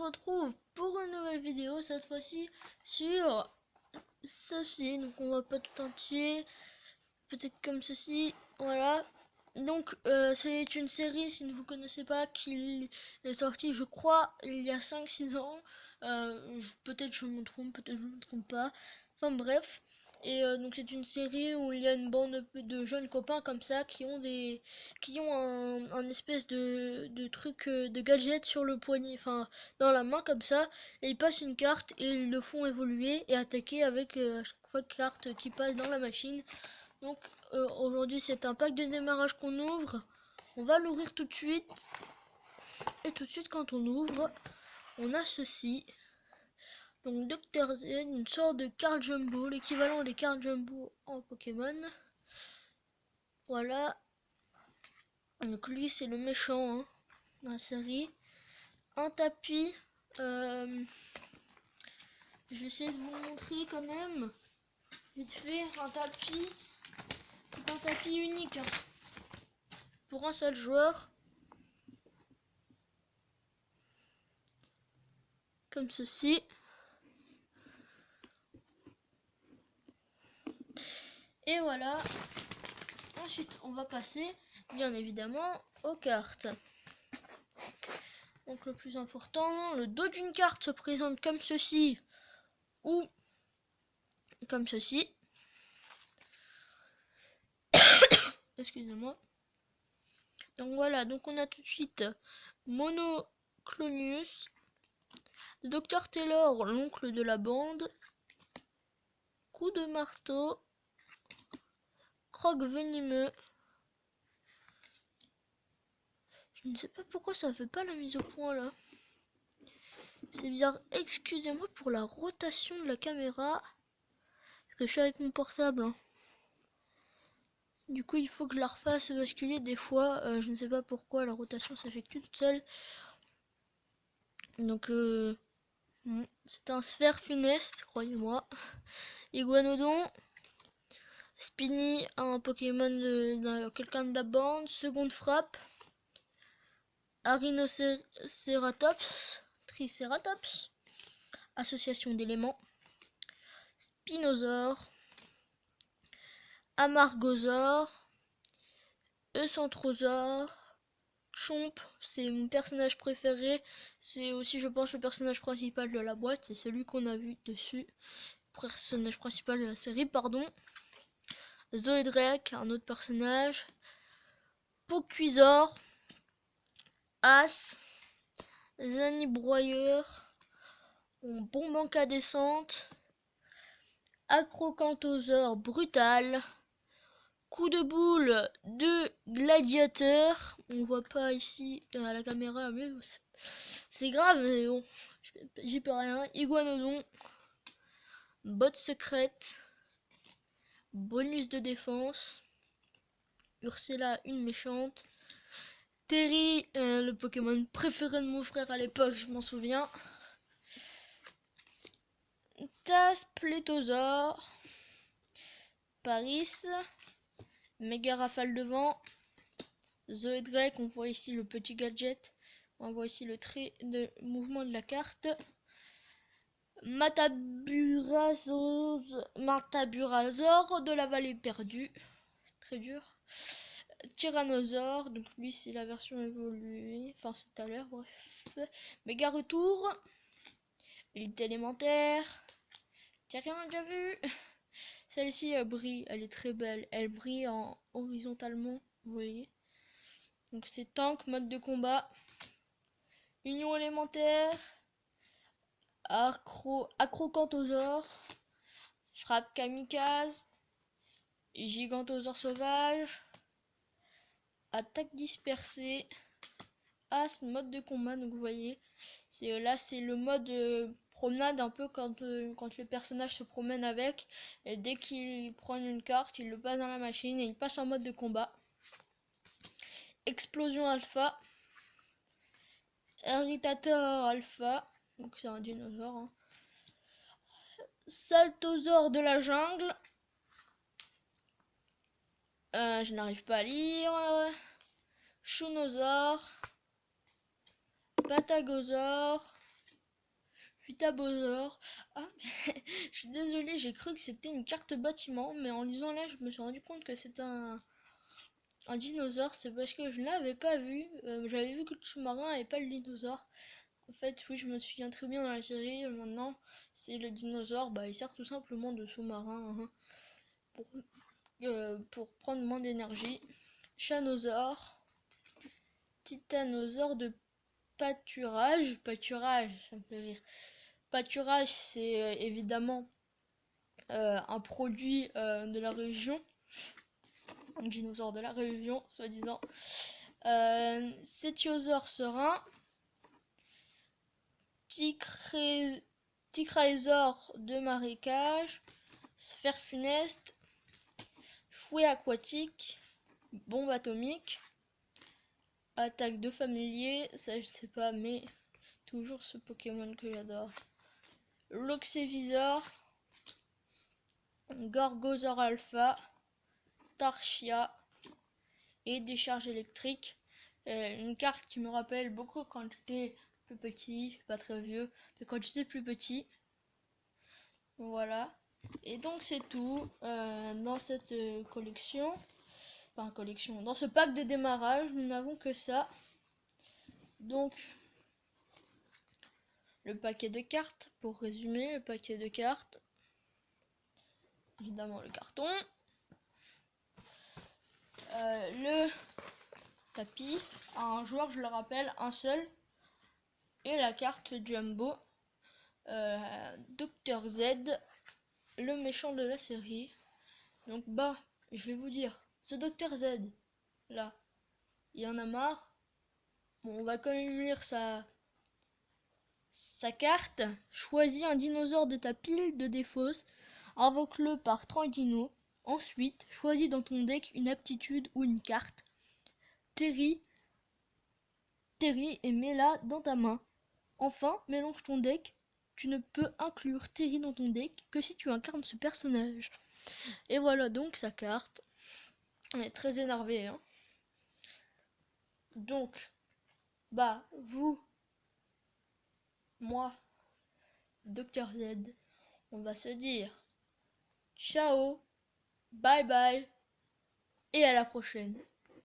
retrouve pour une nouvelle vidéo, cette fois-ci sur ceci. Donc on va pas tout entier, peut-être comme ceci, voilà. Donc c'est une série, si vous ne connaissez pas, qui est sortie je crois il y a 5-6 ans. Peut-être je me trompe, peut-être je me trompe pas, enfin bref. Et donc c'est une série où il y a une bande de jeunes copains comme ça qui ont un espèce de truc de gadget sur le poignet, enfin dans la main comme ça, et ils passent une carte et ils le font évoluer et attaquer avec à chaque fois carte qui passe dans la machine. Donc aujourd'hui c'est un pack de démarrage qu'on ouvre. On va l'ouvrir tout de suite. Et tout de suite quand on ouvre, on a ceci. Donc Dr. Z, une sorte de carte jumbo, l'équivalent des cartes jumbo en Pokémon. Voilà. Donc lui c'est le méchant hein, dans la série. Un tapis. Je vais essayer de vous le montrer quand même. Vite fait, un tapis. C'est un tapis unique hein, pour un seul joueur. Comme ceci. Et voilà. Ensuite, on va passer, bien évidemment, aux cartes. Donc le plus important, le dos d'une carte se présente comme ceci ou comme ceci. Excusez-moi. Donc voilà, donc on a tout de suite Monoclonius, Dr Taylor, l'oncle de la bande, Coup de marteau, Croc venimeux. Je ne sais pas pourquoi ça fait pas la mise au point là. C'est bizarre. Excusez-moi pour la rotation de la caméra. Parce que je suis avec mon portable. Hein. Du coup, il faut que je la refasse basculer des fois. Je ne sais pas pourquoi la rotation s'effectue toute seule. Donc, c'est un sphère funeste, croyez-moi. Iguanodon. Spiny, un Pokémon de quelqu'un de la bande. Seconde frappe. Rhinoceratops. Triceratops. Association d'éléments. Spinosaure. Amargosaure. Eucentrosaure. Chomp, c'est mon personnage préféré. C'est aussi, je pense, le personnage principal de la boîte. C'est celui qu'on a vu dessus. Personnage principal de la série, pardon. Zoedrake, un autre personnage. Pocuisor. As. Zanibroyeur. Bombe incandescente. Acrocanthosaure brutal. Coup de boule de gladiateur. On voit pas ici à la caméra, mais c'est grave, mais bon, j'y peux rien. Iguanodon. Botte secrète. Bonus de défense. Ursula, une méchante. Terry, le Pokémon préféré de mon frère à l'époque, je m'en souviens. Tasplétosaure. Paris. Méga rafale de vent. Zoedrake, on voit ici le petit gadget. On voit ici le trait de mouvement de la carte. Mataburazore de la vallée perdue. Très dur. Tyrannosaure, donc lui c'est la version évoluée. Enfin c'est tout à l'heure, bref. Méga retour. Élite élémentaire. Tiens, rien n'a déjà vu. Celle-ci elle brille, elle est très belle. Elle brille en horizontalement, vous voyez. Donc c'est tank, mode de combat. Union élémentaire. Acrocanthosaure. Frappe kamikaze. Gigantosaure sauvage. Attaque dispersée. As, mode de combat, donc vous voyez. Là c'est le mode promenade, un peu quand le personnage se promène avec. Et dès qu'il prend une carte, il le passe dans la machine et il passe en mode de combat. Explosion alpha. Irritator alpha. Donc c'est un dinosaure. Hein. Saltosaure de la jungle. Je n'arrive pas à lire. Chounosaure. Patagosaure. Futabosaur. Ah, je suis désolée, j'ai cru que c'était une carte bâtiment, mais en lisant là, je me suis rendu compte que c'était un dinosaure. C'est parce que je ne l'avais pas vu. J'avais vu que le sous-marin et pas le dinosaure. En fait, oui, je me souviens très bien dans la série. Maintenant, c'est le dinosaure. Bah, il sert tout simplement de sous-marin, hein, pour prendre moins d'énergie. Chanosaure. Titanosaure de pâturage. Pâturage, ça me fait rire. Pâturage, c'est évidemment un produit de la région. Un dinosaure de la région, soi-disant. Cétiosaure serein. Ticraesaure de marécage. Sphère funeste. Fouet aquatique. Bombe atomique. Attaque de familier, ça je sais pas, mais toujours ce Pokémon que j'adore. Loxévisor. Gorgosaure alpha. Tarchia. Et décharge électrique. Une carte qui me rappelle beaucoup quand j'étais plus petit, pas très vieux, mais quand j'étais plus petit. Voilà. Et donc c'est tout dans cette collection. Enfin collection. Dans ce pack de démarrage, nous n'avons que ça. Donc le paquet de cartes, pour résumer, le paquet de cartes. Évidemment le carton. Le tapis. Un joueur, je le rappelle, un seul. Et la carte Jumbo. Dr Z, le méchant de la série. Donc bah, je vais vous dire, ce Dr Z, là, il en a marre. Bon, on va quand même lire sa carte. Choisis un dinosaure de ta pile de défausse. Invoque-le par 30 dinos. Ensuite, choisis dans ton deck une aptitude ou une carte. Terry et mets-la dans ta main. Enfin, mélange ton deck. Tu ne peux inclure Terry dans ton deck que si tu incarnes ce personnage. Et voilà donc sa carte. On est très énervé, hein. Donc, bah, vous, moi, Dr Z, on va se dire ciao, bye bye, et à la prochaine.